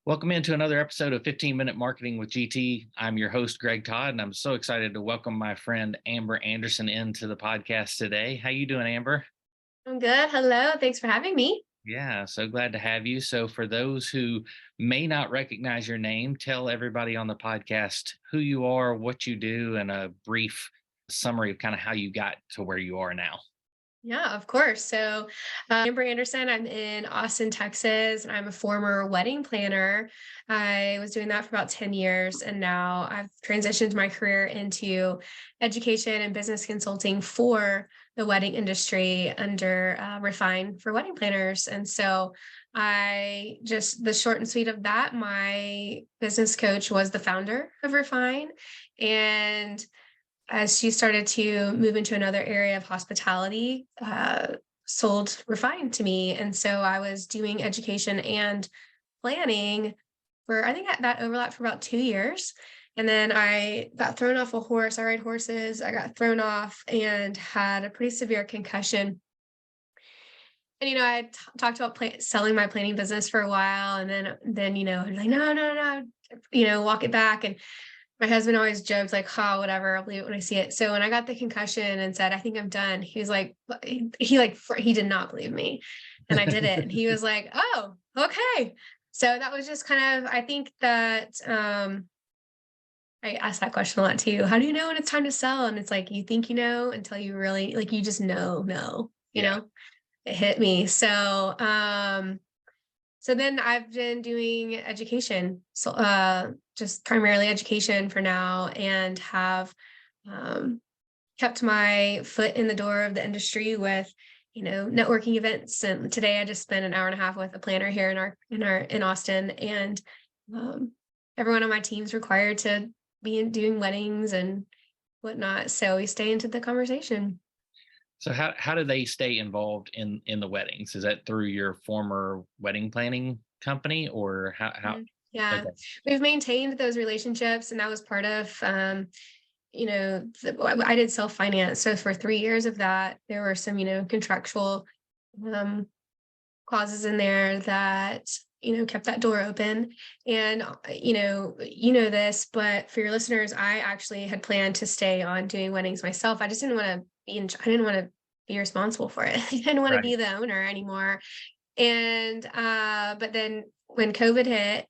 Welcome into another episode of 15-Minute Marketing with GT. I'm your host, Greg Todd, and I'm so excited to welcome my friend Amber Anderson into the podcast today. How you doing, Amber? I'm good. Hello. Thanks for having me. Yeah, so glad to have you. So for those who may not recognize your name, tell everybody on the podcast who you are, what you do, and a brief summary of kind of how you got to where you are now. Yeah, of course. Amber Anderson, I'm in Austin, Texas, and I'm a former wedding planner. I was doing that for about 10 years, and now I've transitioned my career into education and business consulting for the wedding industry under Refine for wedding planners. The short and sweet of that, my business coach was the founder of Refine. And as she started to move into another area of hospitality, sold Refine to me. And so I was doing education and planning for, I think that overlapped for about 2 years. And then I got thrown off a horse. I ride horses. I got thrown off and had a pretty severe concussion. And, I talked about selling my planning business for a while. And then, I'm like, no, walk it back. And my husband always jokes like, "Ha, whatever, I'll believe it when I see it." So when I got the concussion and said, "I think I'm done," he was like, he did not believe me, and I did it, and he was like, "Oh, okay." So that was just kind of, I think that I asked that question a lot too. How do you know when it's time to sell? And it's like you think you know until you really you just know. Yeah. It hit me. So then I've been doing education, just primarily education for now, and have kept my foot in the door of the industry with, networking events. And today I just spent an hour and a half with a planner here in Austin, and everyone on my team is required to be doing weddings and whatnot. So we stay into the conversation. So how do they stay involved in the weddings? Is that through your former wedding planning company, or how? Yeah, Okay. we've maintained those relationships, and that was part of, I did self-finance. So for 3 years of that, there were some, contractual um, clauses in there that, kept that door open. And, this, but for your listeners, I actually had planned to stay on doing weddings myself. I just didn't want to I didn't want to be responsible for it. I didn't want to Right. be the owner anymore. And, but then when COVID hit,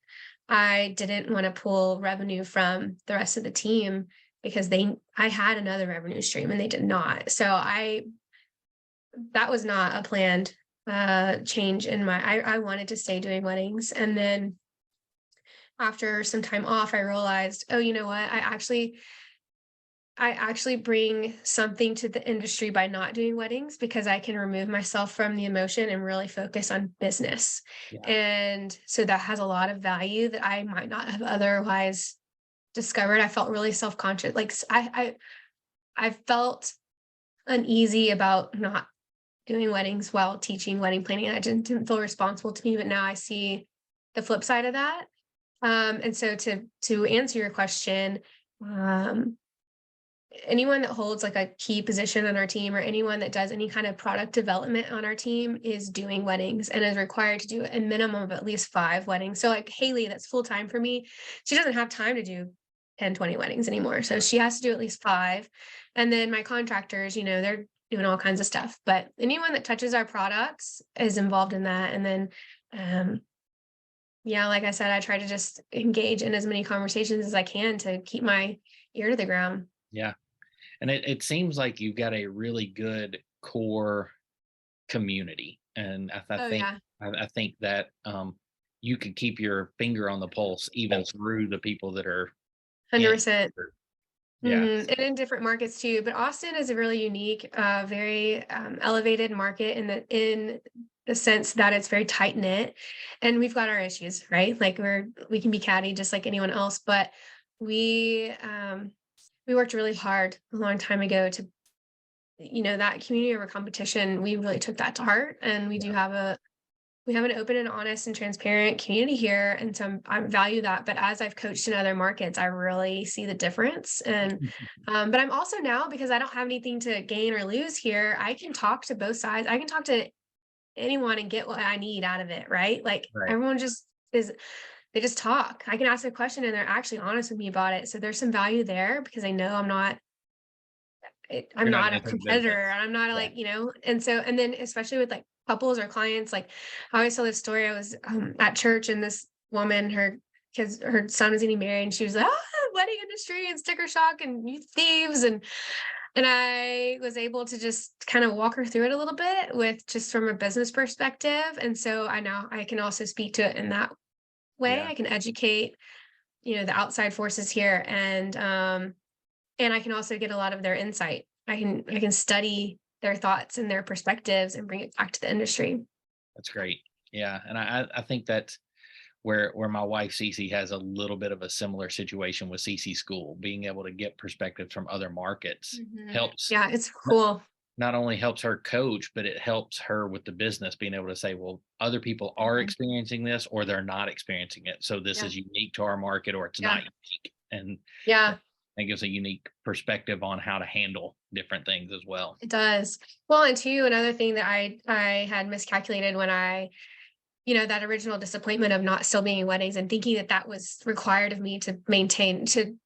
I didn't want to pull revenue from the rest of the team because I had another revenue stream and they did not. That was not a planned change I wanted to stay doing weddings. And then after some time off, I realized, oh, you know what? I actually bring something to the industry by not doing weddings because I can remove myself from the emotion and really focus on business. Yeah. And so that has a lot of value that I might not have otherwise discovered. I felt really self-conscious. I felt uneasy about not doing weddings while teaching wedding planning. And I didn't feel responsible to me, but now I see the flip side of that. And so to answer your question, anyone that holds like a key position on our team or anyone that does any kind of product development on our team is doing weddings and is required to do a minimum of at least 5 weddings. So like Haley, that's full time for me. She doesn't have time to do 10, 20 weddings anymore. So she has to do at least 5. And then my contractors, they're doing all kinds of stuff, but anyone that touches our products is involved in that. And then, yeah, like I said, I try to just engage in as many conversations as I can to keep my ear to the ground. Yeah. And it seems like you've got a really good core community. And I Oh think yeah. I think that you could keep your finger on the pulse even through the people that are in. 100%. Yeah. And in different markets too. But Austin is a really unique, very elevated market in the sense that it's very tight knit, and we've got our issues, right? Like we can be catty just like anyone else, but we worked really hard a long time ago to, that community over competition. We really took that to heart, and we have an open and honest and transparent community here. And so I value that. But as I've coached in other markets, I really see the difference. And, but I'm also now, because I don't have anything to gain or lose here, I can talk to both sides. I can talk to anyone and get what I need out of it. Right. Like Right. everyone just is, they just talk. I can ask a question and they're actually honest with me about it. So there's some value there because I know I'm You're not not in a it for the competitor business. and I'm not Yeah. like, and so, and then especially with like couples or clients, like I always tell this story. I was at church and this woman, her son was getting married and she was like, wedding industry and sticker shock and you thieves. And I was able to just kind of walk her through it a little bit with just from a business perspective. And so I now I can also speak to it in that way. Yeah. I can educate, the outside forces here and I can also get a lot of their insight. I can study their thoughts and their perspectives and bring it back to the industry. That's great. Yeah. And I think that's where my wife Cece has a little bit of a similar situation with CC School, being able to get perspectives from other markets Mhm. helps Yeah, it's not cool. not only helps her coach, but it helps her with the business being able to say, well, other people are Mhm. experiencing this or they're not experiencing it. So this Yeah, is unique to our market or it's not yeah, unique. And yeah, that gives a unique perspective on how to handle different things as well. it does. Well, and two, another thing that I had miscalculated when that original disappointment of not still being in weddings and thinking that that was required of me to maintain to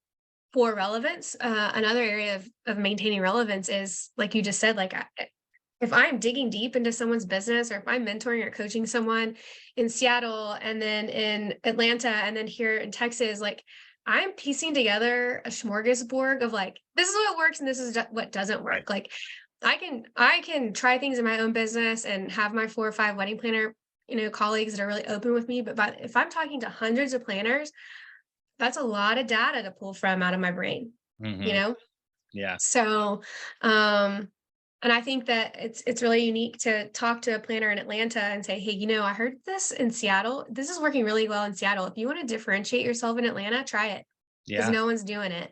for relevance. Another area of maintaining relevance is like you just said, like if I'm digging deep into someone's business or if I'm mentoring or coaching someone in Seattle and then in Atlanta and then here in Texas, like I'm piecing together a smorgasbord of like, this is what works and this is what doesn't Right. work. Like I can try things in my own business and have my 4 or 5 wedding planner, colleagues that are really open with me. But if I'm talking to hundreds of planners, that's a lot of data to pull from out of my brain, you Hmm. know? Yeah. So, um, and I think that it's really unique to talk to a planner in Atlanta and say, "Hey, I heard this in Seattle. This is working really well in Seattle. If you want to differentiate yourself in Atlanta, try it because Yeah. no one's doing it."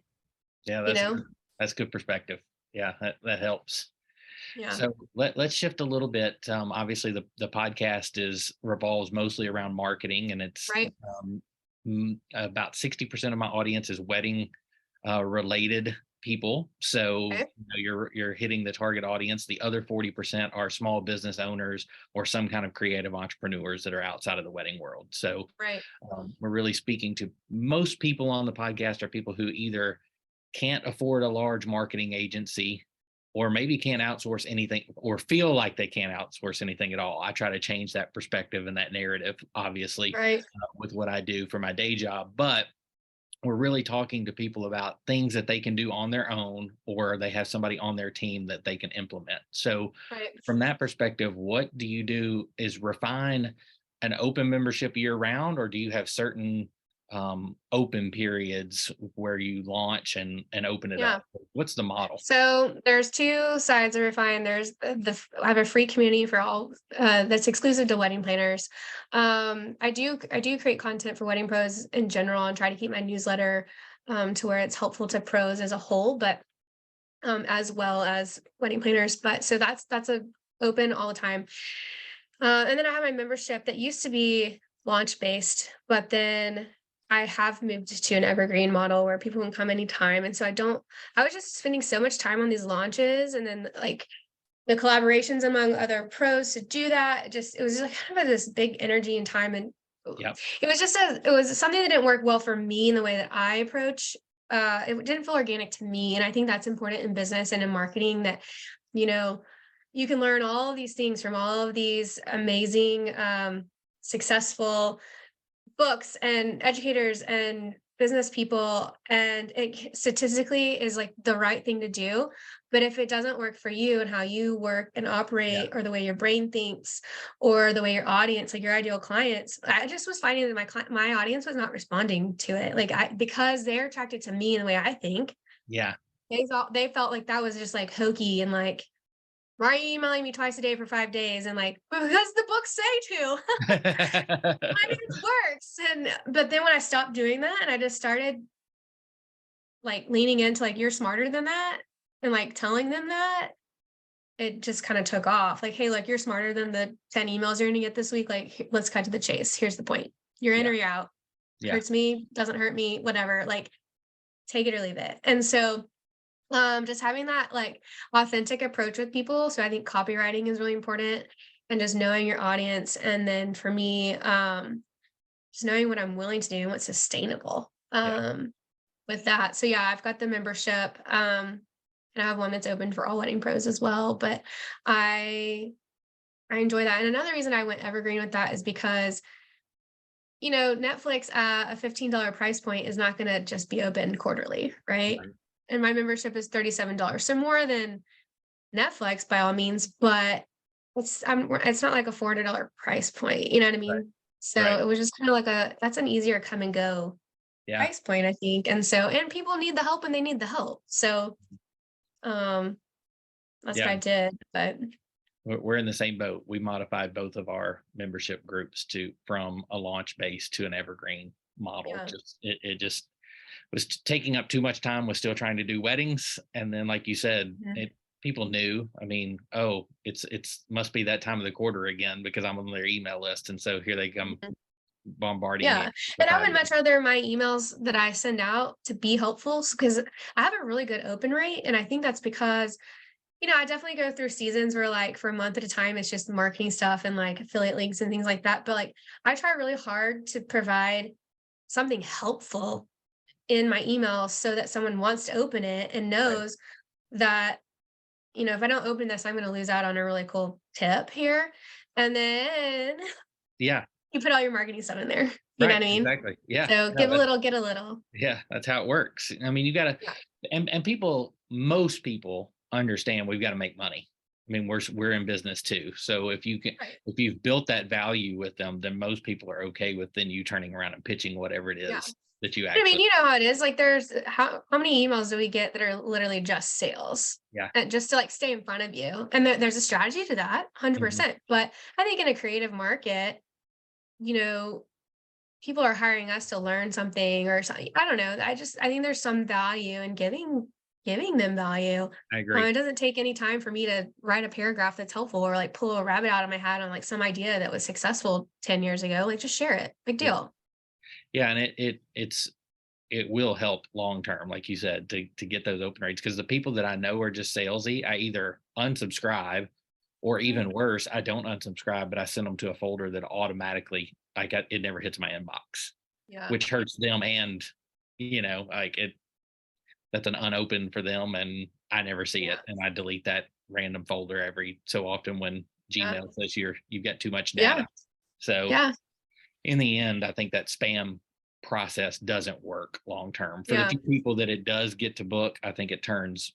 Yeah. You know? That's good perspective. Yeah. That helps. Yeah. So let's shift a little bit. Obviously, the podcast is revolves mostly around marketing, and it's Right. about 60% of my audience is wedding related people. So Okay. you're hitting the target audience. The other 40% are small business owners or some kind of creative entrepreneurs that are outside of the wedding world. So Right. we're really speaking to most people on the podcast are people who either can't afford a large marketing agency or maybe can't outsource anything or feel like they can't outsource anything at all. I try to change that perspective and that narrative, obviously, Right. with what I do for my day job. But we're really talking to people about things that they can do on their own or they have somebody on their team that they can implement. So, Right. from that perspective, what do you do? Is refine an open membership year round, or do you have certain open periods where you launch and open it up? Yeah. What's the model? So there's two sides of Refine. There's I have a free community for all that's exclusive to wedding planners. I do create content for wedding pros in general and try to keep my newsletter to where it's helpful to pros as a whole, but as well as wedding planners. But so that's a open all the time. And then I have my membership that used to be launch based, but then I have moved to an evergreen model where people can come anytime. And so I was just spending so much time on these launches and then like the collaborations among other pros to do that. It was just kind of this big energy and time. And Yep. it was something that didn't work well for me in the way that I approach. It didn't feel organic to me. And I think that's important in business and in marketing that, you know, you can learn all of these things from all of these amazing, successful books and educators and business people. And it statistically is like the right thing to do. But if it doesn't work for you and how you work and Yeah. operate, or the way your brain thinks, or the way your audience, like your ideal clients, I just was finding that my audience was not responding to it. Because they're attracted to me and the way I think, Yeah. they felt like that was just like hokey and like, why are you emailing me twice a day for 5 days? And like, because the books say to. I mean, it works. But then when I stopped doing that and I just started like leaning into like, you're smarter than that, and like telling them that, it just kind of took off. Like, hey, look, you're smarter than the 10 emails you're gonna get this week. Like, let's cut to the chase. Here's the point. You're in Yeah. or you're out. Yeah. Hurts me, doesn't hurt me, whatever. Like, take it or leave it. And so just having that like authentic approach with people. So I think copywriting is really important and just knowing your audience. And then for me, just knowing what I'm willing to do and what's sustainable Yeah. with that. So yeah, I've got the membership. And I have one that's open for all wedding pros as well. But I I enjoy that. And another reason I went evergreen with that is because, Netflix at a $15 price point is not going to just be open quarterly, right? Right. And my membership is $37. So more than Netflix by all means, but it's not like a $400 price point, you know what I Right. mean? So Right. it was just kind of like that's an easier come and go Yeah. price point, I think. And people need the help when they need the help. So um that's what Yeah. I did. But We're in the same boat. We modified both of our membership groups to from a launch base to an evergreen model. yeah. Just it just was taking up too much time. Was still trying to do weddings, and then like you said, Mhm. it people knew. I mean, oh, it's must be that time of the quarter again because I'm on their email list, and so here they come Mhm. bombarding me Yeah. with And I would ideas. much rather my emails that I send out to be helpful because I have a really good open rate. And I think that's because, I definitely go through seasons where like for a month at a time, it's just marketing stuff and like affiliate links and things like that. But like I try really hard to provide something helpful in my email so that someone wants to open it and Right. knows that, if I don't open this, I'm going to lose out on a really cool tip here. And then Yeah. you put all your marketing stuff in there. You know Right. what I mean? Exactly. Yeah. So No, give a that's little, get a little. yeah. That's how it works. I mean, you got to, Yeah. and people, most people understand we've got to make money. I mean, we're in business too. So Right. if you've built that value with them, then most people are okay with then you turning around and pitching whatever it Yeah. is that you I mean, actually. you know how it is. Like there's how many emails do we get that are literally just sales? Yeah. And just to like stay in front of you. And there's a strategy to that, Mhm. 100%. But I think in a creative market, you know, people are hiring us to learn something or something. I don't know. I think there's some value in giving them value. I agree. It doesn't take any time for me to write a paragraph that's helpful or like pull a rabbit out of my hat on like some idea that was successful 10 years ago. Like just share it. Big Yeah. deal. Yeah. And it will help long term, like you said, to get those open rates. Because the people that I know are just salesy, I either unsubscribe or Mhm. even worse, I don't unsubscribe, but I send them to a folder that automatically it never hits my inbox, Yeah. which hurts them and like that's an unopened for them and I never see Yeah. it. And I delete that random folder every so often when Yeah. Gmail says you've got too much Yeah. data. So Yeah. in the end, I think that spam process doesn't work long term. For the Yeah. few people that it does get to book, I think it turns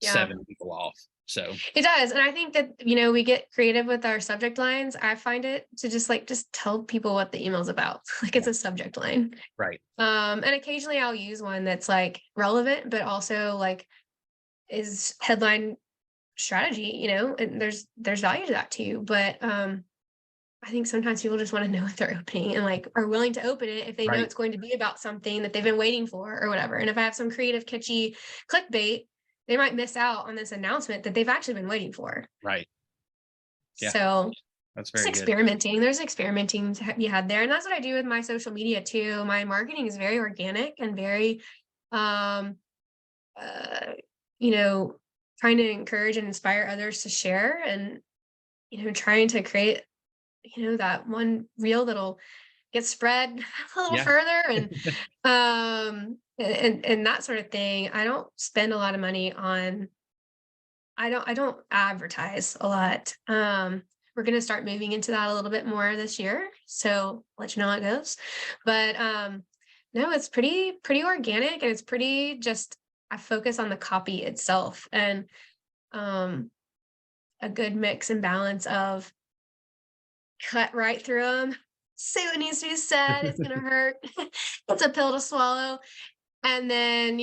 Yeah. 7 people off. So It does. And I think that, we get creative with our subject lines. I find it to just tell people what the email's about. Like it's yeah, a subject line. right. And occasionally I'll use one that's like relevant, but also like is headline strategy, and there's value to that too. But I think sometimes people just want to know what they're opening and like are willing to open it if they know Right. it's going to be about something that they've been waiting for or whatever. And if I have some creative, kitschy clickbait, they might miss out on this announcement that they've actually been waiting for. Right. Yeah. So That's just very good. experimenting. There's experimenting to be had there. And that's what I do with my social media too. My marketing is very organic and very um uh you know trying to encourage and inspire others to share and trying to create that one reel that'll get spread a little Yeah. further and that sort of thing. I don't spend a lot of money on I don't advertise a lot. We're gonna start moving into that a little bit more this year. So let you know how it goes. But no, it's pretty organic and it's pretty just I focus on the copy itself and um a good mix and balance of cut right through them, say what needs to be said, it's gonna hurt. It's a pill to swallow. And then,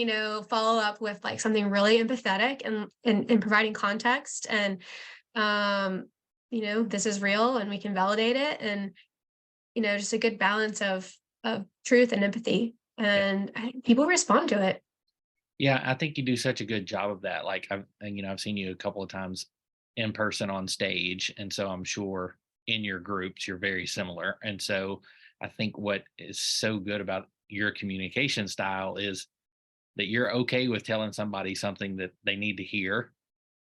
follow up with like something really empathetic and providing context and um, this is real and we can validate it and just a good balance of truth and empathy. Yeah. And I think people respond to it. Yeah. I think you do such a good job of that. Like I've seen you a couple of times in person on stage. And so I'm sure in your groups, you're very similar. And so I think what is so good about your communication style is that you're okay with telling somebody something that they need to hear,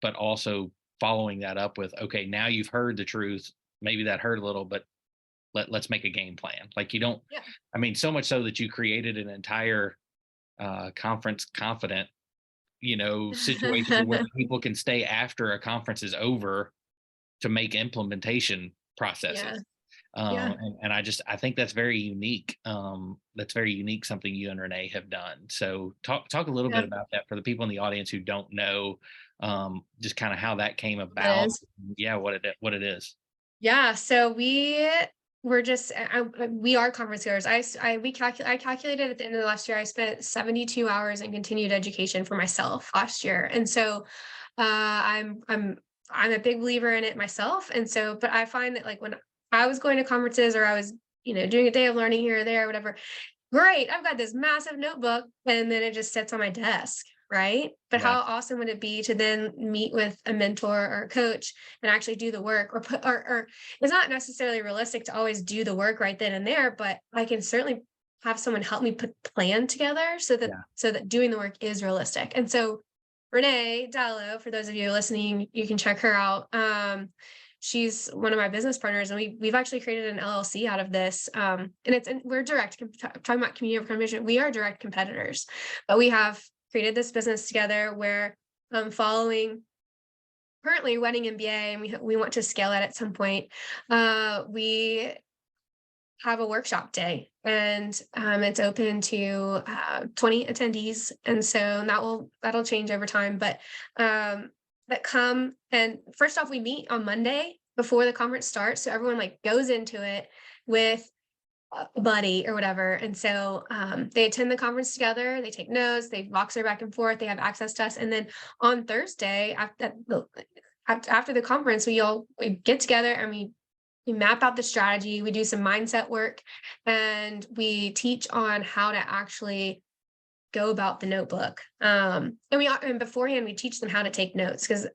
but also following that up with, okay, now you've heard the truth. Maybe that hurt a little, but let's make a game plan. Like you don't, Yeah. I mean, so much so that you created an entire conference confident, situation where people can stay after a conference is over to make implementation Yeah. processes. Yeah. And I think that's very unique. That's very unique, something you and Renee have done. So talk a little bit Yeah. about that for the people in the audience who don't know, just kind of how that came That about. is. Yeah, what it is. Yeah, so we were just we are conference goers. I calculated at the end of the last year I spent 72 hours in continued education for myself last year. And so I'm a big believer in it myself. And so but I find that like when I was going to conferences or I was, doing a day of learning here or there or whatever, great, I've got this massive notebook and then it just sits on my desk, right? But Yeah, how awesome would it be to then meet with a mentor or a coach and actually do the work or it's not necessarily realistic to always do the work right then and there, but I can certainly have someone help me put the plan together yeah, so that doing the work is realistic. And so Renee Dallo, for those of you listening, you can check her out. She's one of my business partners, and we've actually created an LLC out of this. And we're talking about community of competition. We are direct competitors, but we have created this business together where following currently wedding MBA, and we want to scale it at some point. We have a workshop day, and it's open to 20 attendees, and so that'll change over time. But that come and first off, we meet on Monday before the conference starts, so everyone like goes into it with a buddy or whatever, and so they attend the conference together. They take notes, they Voxer back and forth, they have access to us, and then on Thursday after the conference, we get together and we map out the strategy, we do some mindset work, and we teach on how to actually go about the notebook. And beforehand we teach them how to take notes because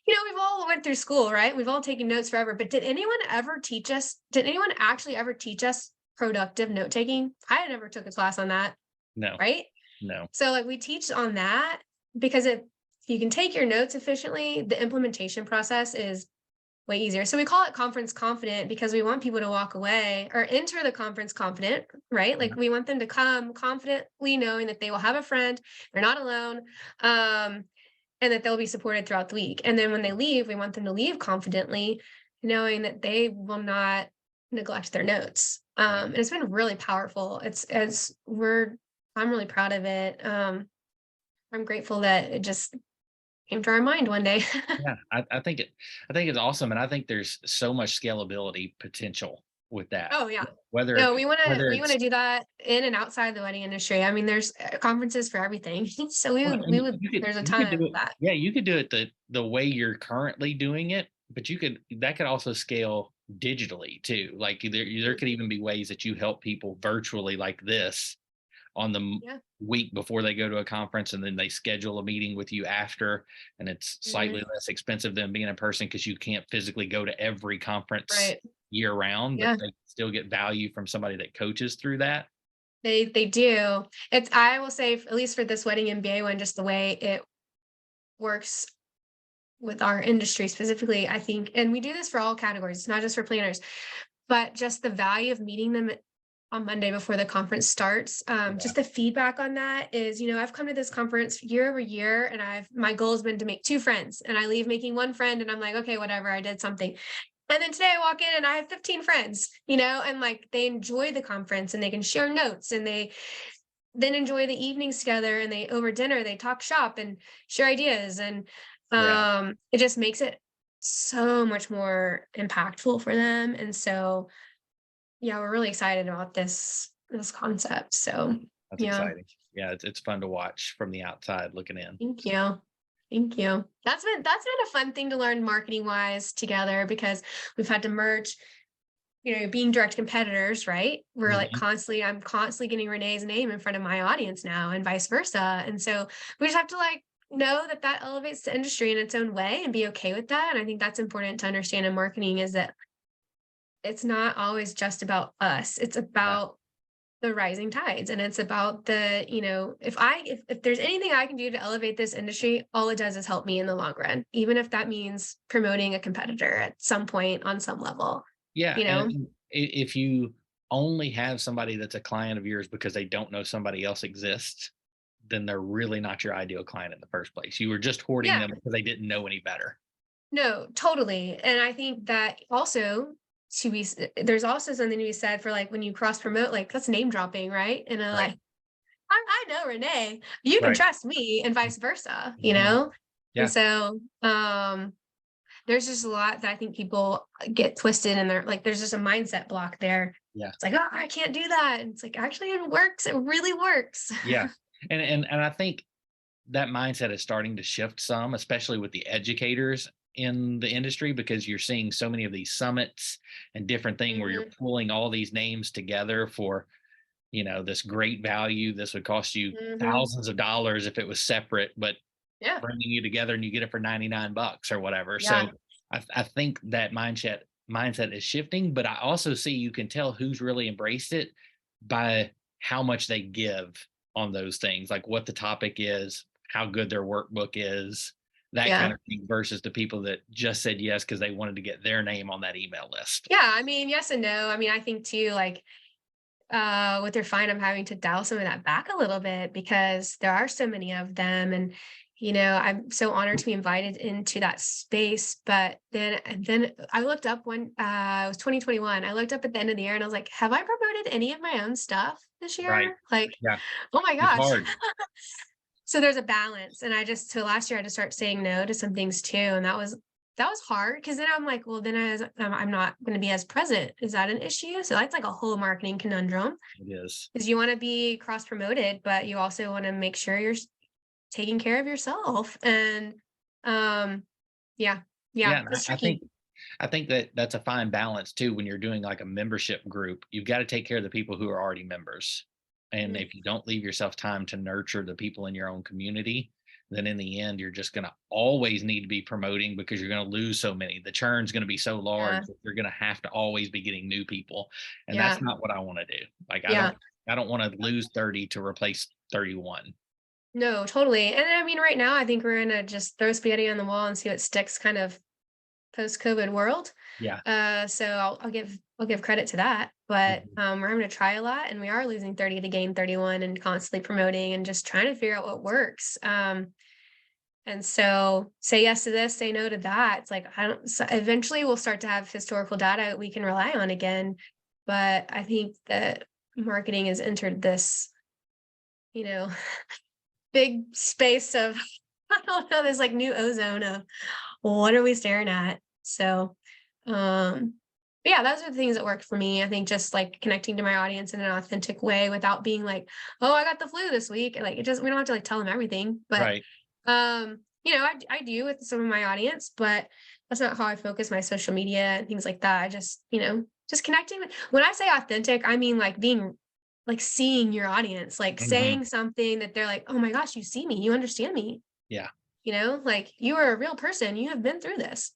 we've all went through school, right? We've all taken notes forever. But did anyone actually ever teach us productive note taking? I never took a class on that, no, right? no, So like we teach on that because if you can take your notes efficiently, the implementation process is way easier. So we call it conference confident because we want people to walk away or enter the conference confident, right? yeah, Like we want them to come confidently knowing that they will have a friend, they're not alone, and that they'll be supported throughout the week. And then when they leave, we want them to leave confidently, knowing that they will not neglect their notes. right. And it's been really powerful. I'm really proud of it. I'm grateful that it just came to our mind one day. Yeah, I think it's awesome, and I think there's so much scalability potential with that. Oh, yeah. Whether No, we it's wanna do that in and outside the wedding industry. I mean, there's conferences for everything. So well, and we would there's a you could ton do of it. that. Yeah, you could do it the way you're currently doing it, but that could also scale digitally too. Like there Mhm. could even be ways that you help people virtually like this on the Yeah. week before they go to a conference, and then they schedule a meeting with you after, and it's Mhm. slightly less expensive than being in person because you can't physically go to every conference Right. year round, but Yeah. they still get value from somebody that coaches through that. They do. I will say, at least for this wedding MBA one, just the way it works with our industry specifically, I think, and we do this for all categories, it's not just for planners, but just the value of meeting them on Monday before the conference starts. Yeah, Just the feedback on that is, I've come to this conference year over year and my goal has been to make 2 friends and I leave making 1 friend and I'm like, okay, whatever, I did something. And then today I walk in and I have 15 friends, and like they enjoy the conference and they can share notes and they then enjoy the evenings together and they over dinner, they talk shop and share ideas. And yeah, it just makes it so much more impactful for them. And so yeah, we're really excited about this concept. So that's yeah, exciting. Yeah, it's fun to watch from the outside looking in. thank you. Thank you. That's been a fun thing to learn marketing wise together because we've had to merge, being direct competitors, right? Mhm. I'm constantly getting Renee's name in front of my audience now and vice versa. And so we just have to know that that elevates the industry in its own way and be okay with that. And I think that's important to understand in marketing is that it's not always just about us. It's Yeah, about the rising tides and it's about if there's anything I can do to elevate this industry, all it does is help me in the long run, even if that means promoting a competitor at some point on some level, yeah, you and know if you only have somebody that's a client of yours because they don't know somebody else exists, then they're really not your ideal client in the first place. You were just hoarding Yeah. them because they didn't know any better. No, totally. And I think that also there's also something to be said for like when you cross promote, like that's name dropping, right? And I Right. like, I know Renee, you can Right. trust me and vice versa, you Mhm. know? And Yeah. so there's just a lot that I think people get twisted and they're like, there's just a mindset block there. Yeah. It's like, oh, I can't do that. And it's like, actually, it works. It really works. Yeah. And I think that mindset is starting to shift some, especially with the educators in the industry, because you're seeing so many of these summits and different thing where you're Hmm. pulling all these names together for, this great value. This would cost you Hmm. thousands of dollars if it was separate, but Yeah. bringing you together and you get it for 99 bucks or whatever. Yeah. So I think that mindset is shifting, but I also see you can tell who's really embraced it by how much they give on those things, like what the topic is, how good their workbook is, that kind Yeah. of thing, versus the people that just said yes because they wanted to get their name on that email list. Yeah. I mean, yes and no. I mean, I think too, like, with their fine, I'm having to dial some of that back a little bit because there are so many of them. And, I'm so honored to be invited into that space. But then I looked up it was 2021. I looked up at the end of the year and I was like, have I promoted any of my own stuff this Right. year? Like, Yeah. oh my It's gosh. hard. So there's a balance. And so last year I had to start saying no to some things too. And that was hard because then I'm like, well, then I'm not going to be as present. Is that an issue? So that's like a whole marketing conundrum It is. because you want to be cross promoted, but you also want to make sure you're taking care of yourself. And um, yeah, yeah, Yeah. And it's I tricky. think that that's a fine balance too. When you're doing like a membership group, you've got to take care of the people who are already members. And Mhm. if you don't leave yourself time to nurture the people in your own community, then in the end, you're just going to always need to be promoting because you're going to lose so many. The churn's going to be so large Yeah, that you're going to have to always be getting new people. And that's yeah, not what I want to do. Like yeah. I don't want to lose 30 to replace 31. No, totally. And I mean, right now, I think we're gonna just throw spaghetti on the wall and see what sticks, kind of post-COVID world. Yeah. So I'll give credit to that. But Mhm. we're having to try a lot, and we are losing 30 to gain 31, and constantly promoting and just trying to figure out what works. And so say yes to this, say no to that. It's like I don't. So eventually, we'll start to have historical data we can rely on again. But I think that marketing has entered this, you know, big space of I don't know. There's like new ozone of what are we staring at? So, but yeah, those are the things that work for me. I think just like connecting to my audience in an authentic way without being like, oh, I got the flu this week. And, like we don't have to like tell them everything, but Right. I do with some of my audience, but that's not how I focus my social media and things like that. I just, just connecting with when I say authentic, I mean like being like seeing your audience, like Mhm. saying something that they're like, oh my gosh, you see me, you understand me, Yeah. like you are a real person, you have been through this.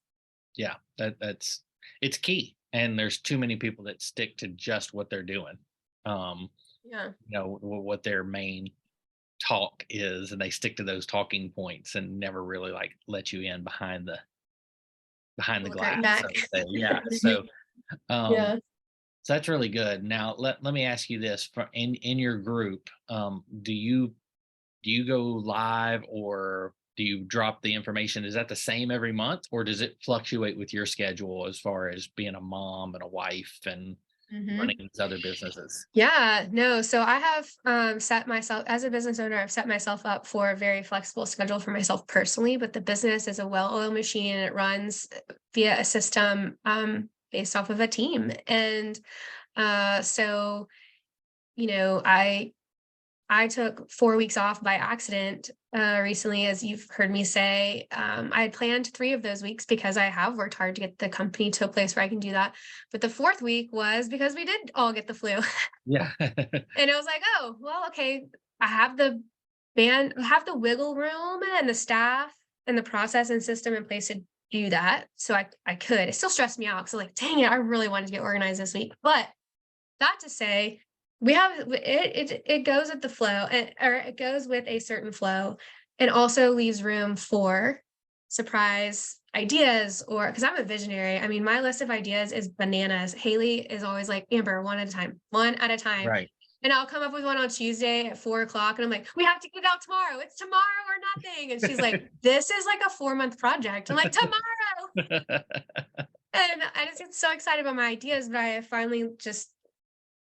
Yeah. That's it's key. And there's too many people that stick to just what they're doing. Um, Yeah. what their main talk is, and they stick to those talking points and never really like let you in behind the Pull the curtain glass, back. so to say. Yeah. Um Yeah. so that's really good. Now let me ask you this: for in your group, do you go live, or do you drop the information? Is that the same every month, or does it fluctuate with your schedule as far as being a mom and a wife and running Hmm. these other businesses? Yeah, no. So I have set myself as a business owner, I've set myself up for a very flexible schedule for myself personally, but the business is a well-oiled machine and it runs via a system based off of a team. And so, you know, I took 4 weeks off by accident recently, as you've heard me say. I had planned 3 of those weeks because I have worked hard to get the company to a place where I can do that. But the 4th week was because we did all get the flu. Yeah. And it was like, oh, well, okay, I have the wiggle room and the staff and the process and system in place to do that. So I could. It still stressed me out. So like, dang it, I really wanted to get organized this week. But that to say, we have it goes with the flow, or it goes with a certain flow, and also leaves room for surprise ideas, or because I'm a visionary. I mean, my list of ideas is bananas. Haley is always like, Amber, one at a time, one at a time. Right. And I'll come up with one on Tuesday at 4 o'clock. And I'm like, we have to get it out tomorrow. It's tomorrow or nothing. And she's like, this is like a 4-month project. I'm like, tomorrow. And I just get so excited about my ideas, but I finally just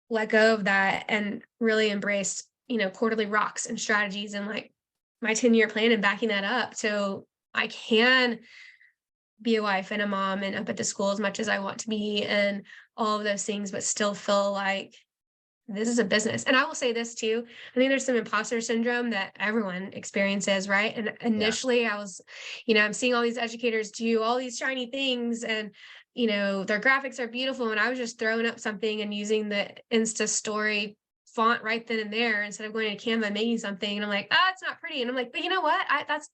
let go of that and really embraced, quarterly rocks and strategies and like my 10-year plan and backing that up. So I can be a wife and a mom and up at the school as much as I want to be and all of those things, but still feel like this is a business. And I will say this too. I think there's some imposter syndrome that everyone experiences, right? And Yeah. initially I was, I'm seeing all these educators do all these shiny things and, their graphics are beautiful. And I was just throwing up something and using the Insta story font right then and there instead of going to Canva and making something. And I'm like, it's not pretty. And I'm like, but you know what? That's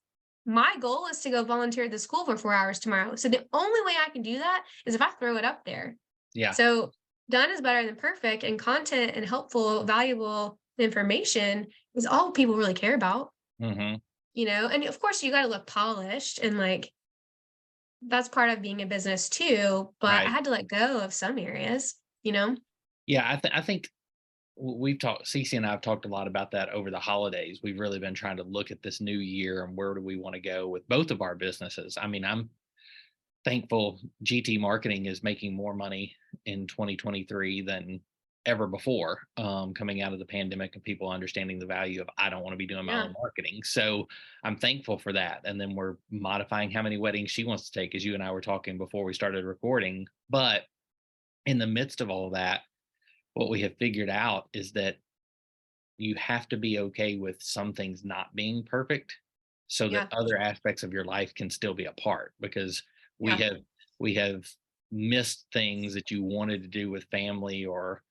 my goal is to go volunteer at the school for 4 hours tomorrow. So the only way I can do that is if I throw it up there. Yeah. So done is better than perfect, and content and helpful, valuable information is all people really care about, Mm-hmm. and of course you got to look polished and like that's part of being a business too. But I Right. had to let go of some areas. Yeah. I think we've talked, Cece and I have talked a lot about that over the holidays. We've really been trying to look at this new year and where do we want to go with both of our businesses. I mean, I'm thankful GT Marketing is making more money in 2023 than ever before, coming out of the pandemic and people understanding the value of I don't want to be doing my Yeah. own marketing. So I'm thankful for that. And then we're modifying how many weddings she wants to take, as you and I were talking before we started recording. But in the midst of all that, what we have figured out is that you have to be okay with some things not being perfect so that Yeah. other aspects of your life can still be a part, because we Yeah. have we have missed things that you wanted to do with family, or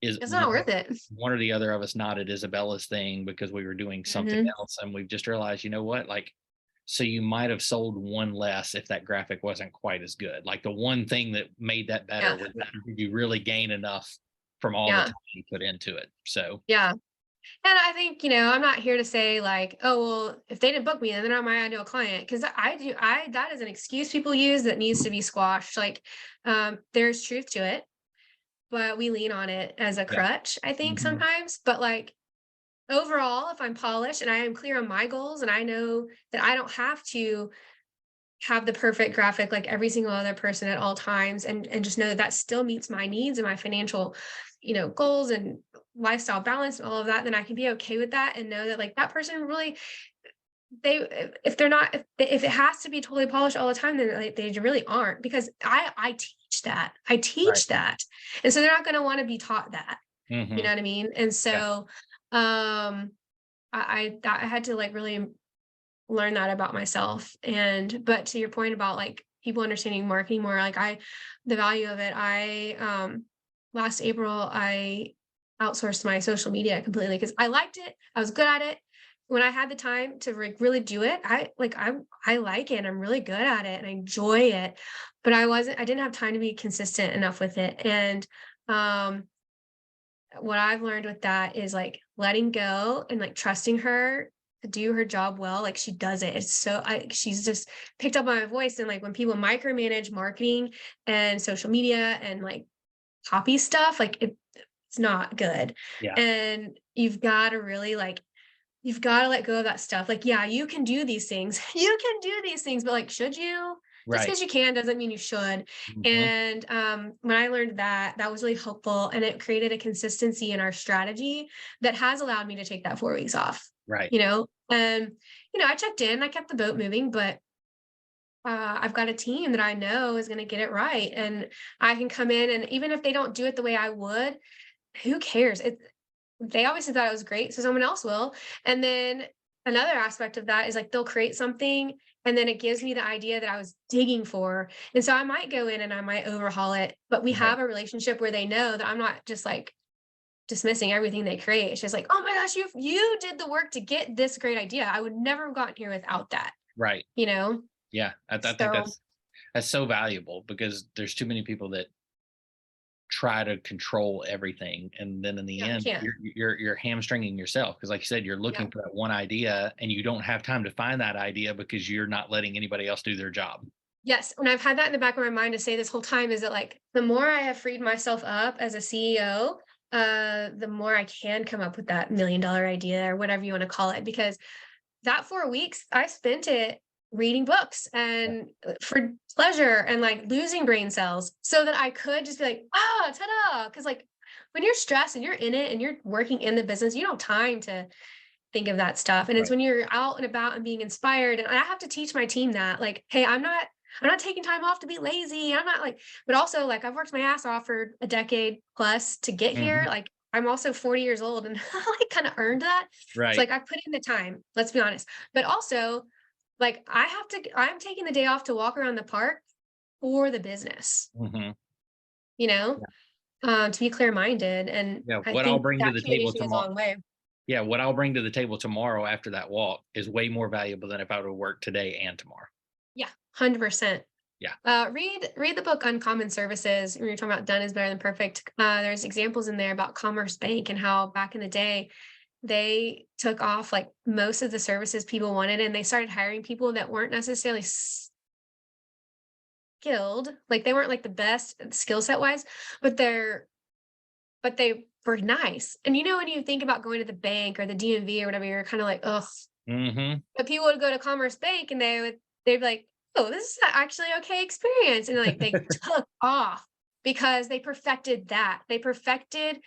is It's not worth it. one or the other of us not at Isabella's thing because we were doing something Hmm. else, and we've just realized, you know what, like, so you might have sold one less if that graphic wasn't quite as good. Like the one thing that made that better Yeah. was, did you really gain enough from all the Yeah. time you put into it? So Yeah. And I think, I'm not here to say like, oh, well, if they didn't book me, then they're not my ideal client. Cause that is an excuse people use that needs to be squashed. Like, there's truth to it, but we lean on it as a yeah. crutch, I think Hmm. sometimes. But like overall, if I'm polished and I am clear on my goals and I know that I don't have to have the perfect graphic like every single other person at all times, and just know that that still meets my needs and my financial goals and lifestyle balance and all of that, then I can be okay with that and know that like that person really, if they're not, if it has to be totally polished all the time, then like, they really aren't, because I teach that, Right. and so they're not going to want to be taught that. You Hmm. know what I mean? And Yeah. so I had to like really learn that about myself. And but to your point about like people understanding marketing more, like the value of it, last April I outsourced my social media completely because I liked it. I was good at it. When I had the time to really do it, I like it and I'm really good at it and I enjoy it. But I didn't have time to be consistent enough with it. And um what I've learned with that is like letting go and like trusting her to do her job well. Like she does it. She's just picked up on my voice. And like when people micromanage marketing and social media and like copy stuff, like it's not good. Yeah. And you've got to let go of that stuff. Like, yeah, you can do these things. You can do these things, but like, should you? Just Right. because you can doesn't mean you should. Hmm. And when I learned that, that was really helpful. And it created a consistency in our strategy that has allowed me to take that 4 weeks off, Right. And, I checked in, I kept the boat moving, but I've got a team that I know is going to get it right. And I can come in, and even if they don't do it the way I would, who cares? They obviously thought it was great, so someone else will. And then another aspect of that is like they'll create something and then it gives me the idea that I was digging for. And so I might go in and I might overhaul it, but we Right. have a relationship where they know that I'm not just like dismissing everything they create. It's just like, oh my gosh, you did the work to get this great idea. I would never have gotten here without that, Right. you know? Yeah. I think So that's so valuable, because there's too many people that try to control everything, and then in the yeah, I end can't. you're hamstringing yourself, because like you said, you're Yeah. looking for that one idea and you don't have time to find that idea because you're not letting anybody else do their job. Yes, and I've had that in the back of my mind to say this whole time is that, like, the more I have freed myself up as a CEO, the more I can come up with that $1,000,000 idea or whatever you wanna call it, because that 4 weeks, I spent it reading books and, for pleasure and, like, losing brain cells so that I could just be like, "Ah, ta-da!" Because like, when you're stressed and you're in it and you're working in the business, you don't have time to think of that stuff, and it's Right. when you're out and about and being inspired, and I have to teach my team that, like, "Hey, I'm not taking time off to be lazy, I'm not, like," but also, like, I've worked my ass off for a decade plus to get here, Mhm. like, I'm also 40 years old and I, like, kinda earned that. It's Right. like, I put in the time, let's be honest, but also, like, I'm taking the day off to walk around the park for the business, Mhm. you know, Yeah. to be clear-minded, and Yeah, I what I'll think bring to that the table communication goes a tomorrow. long way. Yeah, what I'll bring to the table tomorrow after that walk is way more valuable than if I were to work today and tomorrow. Yeah, 100%. Yeah. Read the book Uncommon Services. When you're talking about done is better than perfect. There's examples in there about Commerce Bank and how back in the day they took off like most of the services people wanted, and they started hiring people that weren't necessarily skilled. Like they weren't like the best skill set wise, but they were nice. And you know when you think about going to the bank or the DMV or whatever, you're kind of like, ugh. Mhm. But people would go to Commerce Bank and they'd be like, "Oh, this is actually okay experience." And like they took off because they perfected that. They perfected,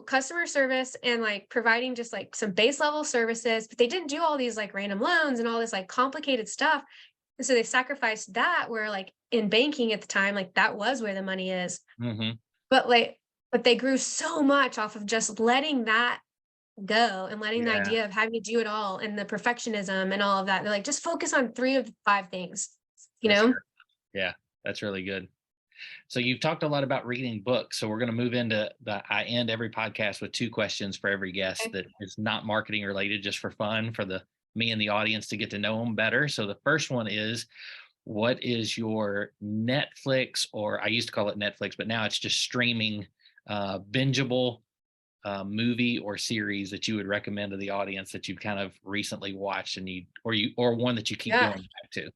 customer service and like providing just like some base level services, but they didn't do all these like random loans and all this like complicated stuff. And so they sacrificed that where like in banking at the time, like that was where the money is. Mhm. But like but they grew so much off of just letting that go and letting the Yeah, idea of having to do it all and the perfectionism and all of that. They're like, just focus on 3 of the 5 things, you that's know? true. Yeah, that's really good. So you've talked a lot about reading books. So we're going to move into I end every podcast with 2 questions for every guest Okay. that is not marketing related, just for fun, for the me and the audience to get to know them better. So the first one is, what is your Netflix, or I used to call it Netflix, but now it's just streaming, bingeable movie or series that you would recommend to the audience that you've kind of recently watched and or one that you keep Yeah. going back to?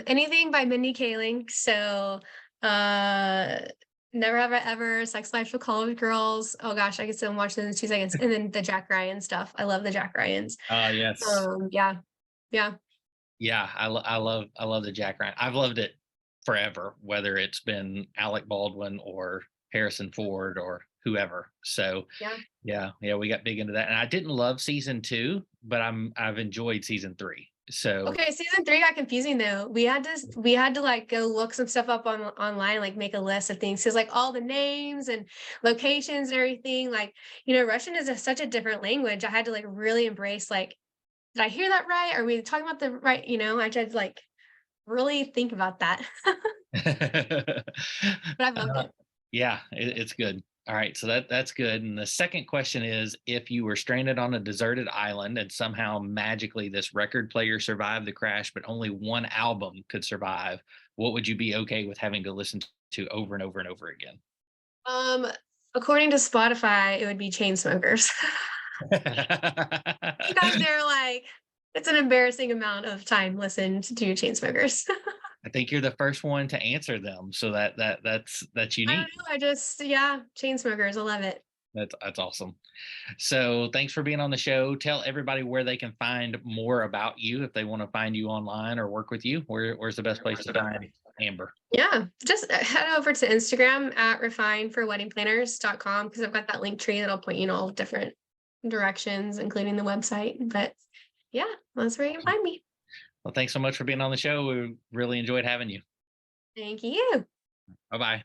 Anything by Mindy Kaling. So, uh, Never Have I Ever, Sex Life of College Girls. Oh gosh, I could sit and watch those in 2 seconds. And then the Jack Ryan stuff. I love the Jack Ryans. Yes. Yeah. Yeah. Yeah, I love the Jack Ryan. I've loved it forever, whether it's been Alec Baldwin or Harrison Ford or whoever. So Yeah. yeah, we got big into that. And I didn't love season 2, but I've enjoyed season 3. So Okay, season 3 got confusing though. We had to like go look some stuff up online, like make a list of things. Cause like all the names and locations and everything, like, Russian is such a different language. I had to like really embrace like, did I hear that right? Are we talking about the right, I had to like really think about that. But I've loved Uh, it. yeah, it's good. All right, so that's good. And the second question is, if you were stranded on a deserted island and somehow magically this record player survived the crash, but only one album could survive, what would you be okay with having to listen to over and over and over again? Um, According to Spotify, it would be Chainsmokers. Because they're like, it's an embarrassing amount of time listened to Chainsmokers. I think you're the first one to answer them, so that's I don't unique. know. Yeah, Chainsmokers. I love it. That's awesome. So thanks for being on the show. Tell everybody where they can find more about you if they want to find you online or work with you. Where's the best place to find Amber? Yeah, just head over to Instagram at refineforweddingplanners.com because I've got that link tree that'll point you in all different directions, including the website. But yeah, that's where you can find me. Well, thanks so much for being on the show. We really enjoyed having you. Thank you. Bye bye.